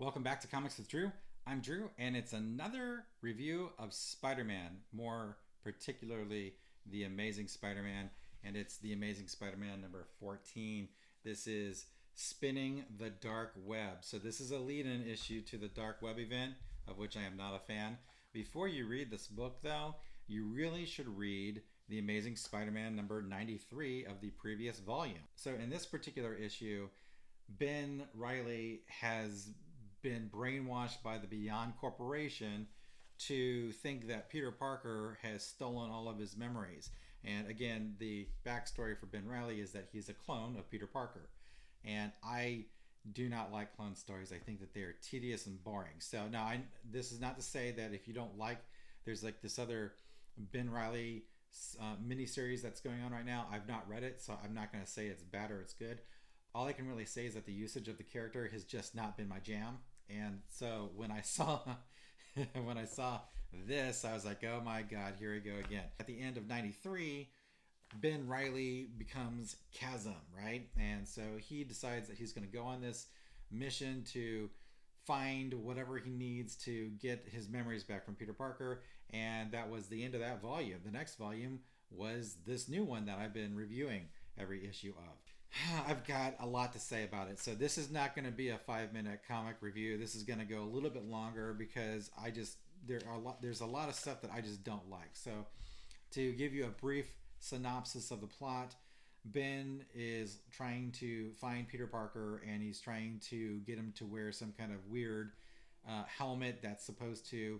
Welcome back to Comics with Drew. I'm Drew, and it's another review of Spider-Man, more particularly The Amazing Spider-Man, and it's The Amazing Spider-Man number 14. This is Spinning the Dark Web. So this is a lead-in issue to the Dark Web event, of which I am not a fan. Before you read this book, though, you really should read The Amazing Spider-Man number 93 of the previous volume. So in this particular issue, Ben Reilly has been brainwashed by the Beyond Corporation to think that Peter Parker has stolen all of his memories. And again, the backstory for Ben Reilly is that he's a clone of Peter Parker. And I do not like clone stories. I think that they are tedious and boring. So now, this is not to say that if you don't like, there's like this other Ben Reilly miniseries that's going on right now. I've not read it, so I'm not going to say it's bad or it's good. All I can really say is that the usage of the character has just not been my jam. And so when I saw this, I was like, oh my God, here we go again. At the end of 93, Ben Reilly becomes Chasm, right? And so he decides that he's going to go on this mission to find whatever he needs to get his memories back from Peter Parker. And that was the end of that volume. The next volume was this new one that I've been reviewing every issue of. I've got a lot to say about it. So this is not going to be a 5-minute comic review. This is going to go a little bit longer because there's a lot of stuff that I just don't like. So to give you a brief synopsis of the plot, Ben is trying to find Peter Parker and he's trying to get him to wear some kind of weird helmet that's supposed to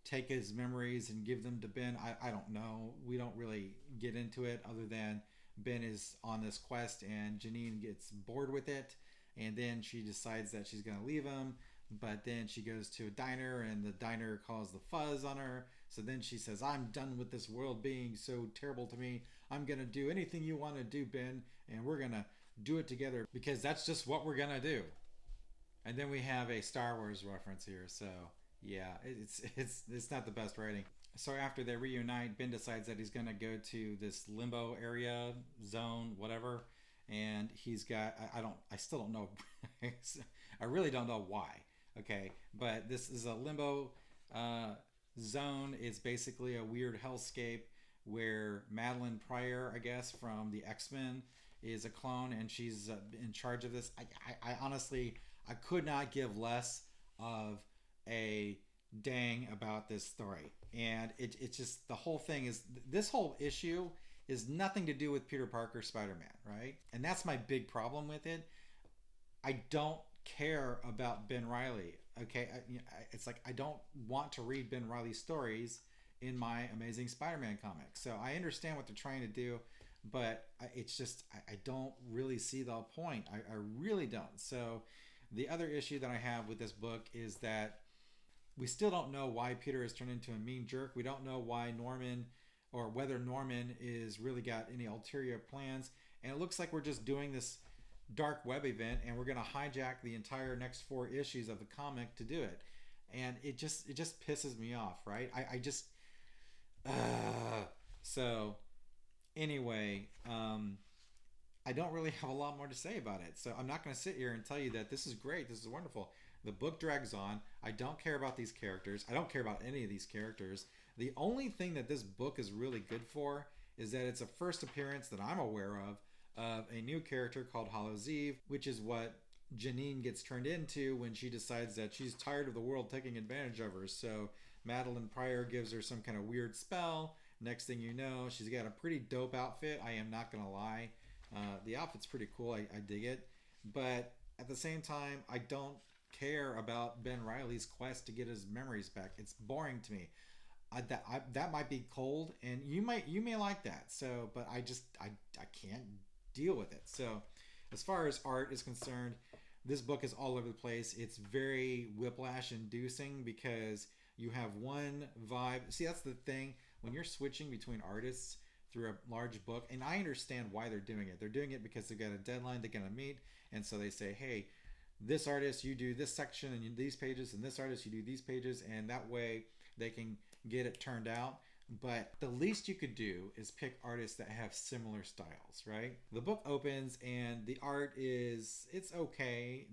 take his memories and give them to Ben. I don't know. We don't really get into it other than Ben is on this quest and Janine gets bored with it, and then she decides that she's going to leave him, but then she goes to a diner and the diner calls the fuzz on her. So then she says, I'm done with this world being so terrible to me. I'm going to do anything you want to do, Ben, and we're going to do it together because that's just what we're going to do. And then we have a Star Wars reference here, so yeah, it's not the best writing. So after they reunite, Ben decides that he's going to go to this limbo area, zone, whatever, and he's got I still don't know. I really don't know why. Okay, but this is a limbo zone. It's basically a weird hellscape where Madeline Pryor, I guess, from the X-Men is a clone, and she's in charge of this. I honestly, I could not give less of a dang about this story. And it's just, the whole thing is, this whole issue is nothing to do with Peter Parker Spider-Man, right? And that's my big problem with it. I don't care about Ben Reilly, okay? It's like I don't want to read Ben Reilly stories in my Amazing Spider-Man comic. So I understand what they're trying to do, but it's just, I don't really see the point. I really don't. So the other issue that I have with this book is that we still don't know why Peter has turned into a mean jerk. We don't know why Norman, or whether Norman is really got any ulterior plans. And it looks like we're just doing this dark web event and we're going to hijack the entire next 4 issues of the comic to do it. And it just pisses me off, right? So anyway, I don't really have a lot more to say about it. So I'm not going to sit here and tell you that this is great, this is wonderful. The book drags on. I don't care about these characters. I don't care about any of these characters. The only thing that this book is really good for is that it's a first appearance that I'm aware of a new character called Hallows' Eve, which is what Janine gets turned into when she decides that she's tired of the world taking advantage of her. So Madeline Pryor gives her some kind of weird spell. Next thing you know, she's got a pretty dope outfit. I am not going to lie. The outfit's pretty cool. I dig it. But at the same time, I don't care about Ben Reilly's quest to get his memories back. It's boring to me. That might be cold, and you may like that. So, but I can't deal with it. So, as far as art is concerned, this book is all over the place. It's very whiplash inducing because you have one vibe. See, that's the thing when you're switching between artists through a large book, and I understand why they're doing it. They're doing it because they've got a deadline they're going to meet, and so they say, hey, this artist, you do this section and these pages, and this artist, you do these pages, and that way they can get it turned out. But the least you could do is pick artists that have similar styles, right? The book opens and the art is, it's okay.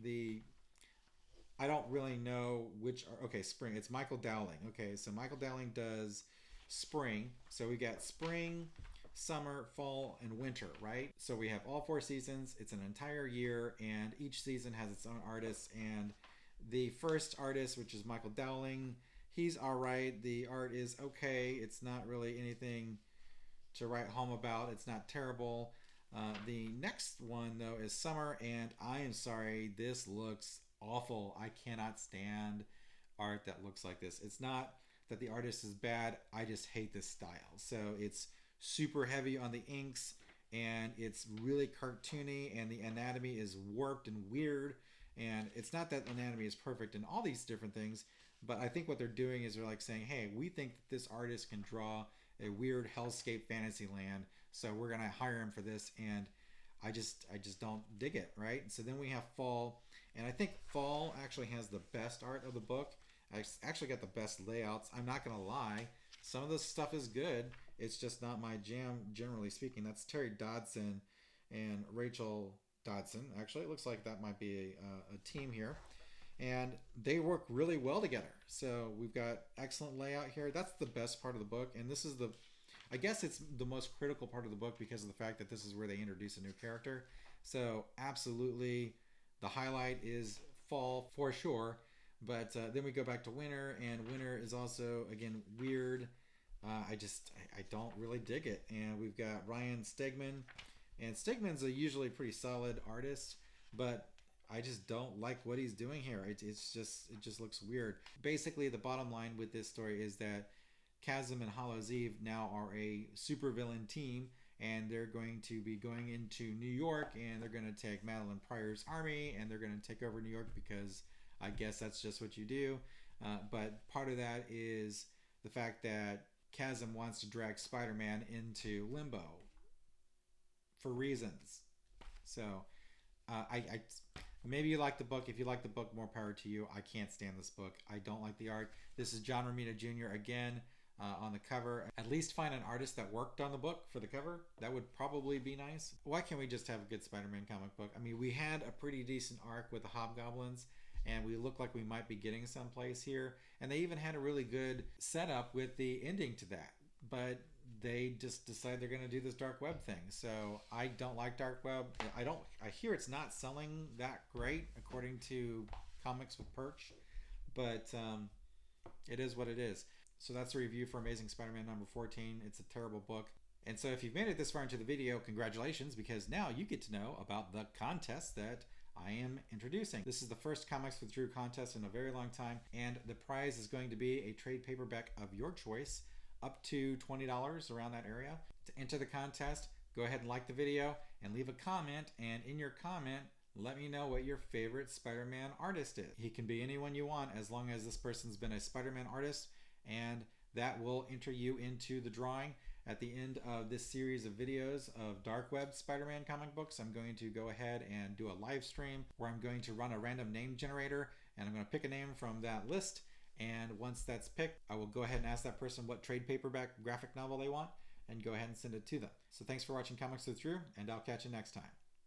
I don't really know which. Okay, spring. It's Michael Dowling. Okay, so Michael Dowling does spring. So we got spring, summer, fall, and winter, right? So we have all four seasons. It's an entire year, and each season has its own artist. And the first artist, which is Michael Dowling, he's all right. The art is okay. It's not really anything to write home about. It's not terrible. The next one though is summer, and I am sorry, this looks awful. I cannot stand art that looks like this. It's not that the artist is bad. I just hate this style. So it's super heavy on the inks, and it's really cartoony, and the anatomy is warped and weird. And it's not that anatomy is perfect and all these different things, but I think what they're doing is they're like saying, hey, we think that this artist can draw a weird hellscape fantasy land, so we're gonna hire him for this. And I just don't dig it, right? So then we have fall, and I think fall actually has the best art of the book. I actually got the best layouts. I'm not gonna lie, some of this stuff is good. It's just not my jam, generally speaking. That's Terry Dodson and Rachel Dodson. Actually, it looks like that might be a team here, and they work really well together. So we've got excellent layout here. That's the best part of the book, and this is the, I guess it's the most critical part of the book because of the fact that this is where they introduce a new character. So absolutely, the highlight is fall for sure. But then we go back to winter, and winter is also again weird. I don't really dig it. And we've got Ryan Stegman, and Stegman's a usually pretty solid artist, but I just don't like what he's doing here. It just looks weird. Basically, the bottom line with this story is that Chasm and Hollow's Eve now are a supervillain team, and they're going to be going into New York, and they're going to take Madeline Pryor's army, and they're going to take over New York because I guess that's just what you do. But part of that is the fact that Chasm wants to drag Spider-Man into limbo for reasons. So I maybe you like the book. If you like the book, more power to you. I can't stand this book. I don't like the art. This is John Romita Jr. again on the cover. At least find an artist that worked on the book for the cover. That would probably be nice. Why can't we just have a good Spider-Man comic book? I mean, we had a pretty decent arc with the Hobgoblins, and we look like we might be getting someplace here. And they even had a really good setup with the ending to that. But they just decide they're going to do this dark web thing. So I don't like dark web. I hear it's not selling that great according to Comics with Perch, but it is what it is. So that's a review for Amazing Spider-Man number 14. It's a terrible book. And so if you've made it this far into the video, congratulations, because now you get to know about the contest that I am introducing. This is the first Comics with Drew contest in a very long time, and the prize is going to be a trade paperback of your choice, up to $20, around that area. To enter the contest, go ahead and like the video and leave a comment, and in your comment, let me know what your favorite Spider-Man artist is. He can be anyone you want as long as this person's been a Spider-Man artist, and that will enter you into the drawing. At the end of this series of videos of dark web Spider-Man comic books, I'm going to go ahead and do a live stream where I'm going to run a random name generator, and I'm going to pick a name from that list. And once that's picked, I will go ahead and ask that person what trade paperback graphic novel they want and go ahead and send it to them. So thanks for watching Comics with Drew, and I'll catch you next time.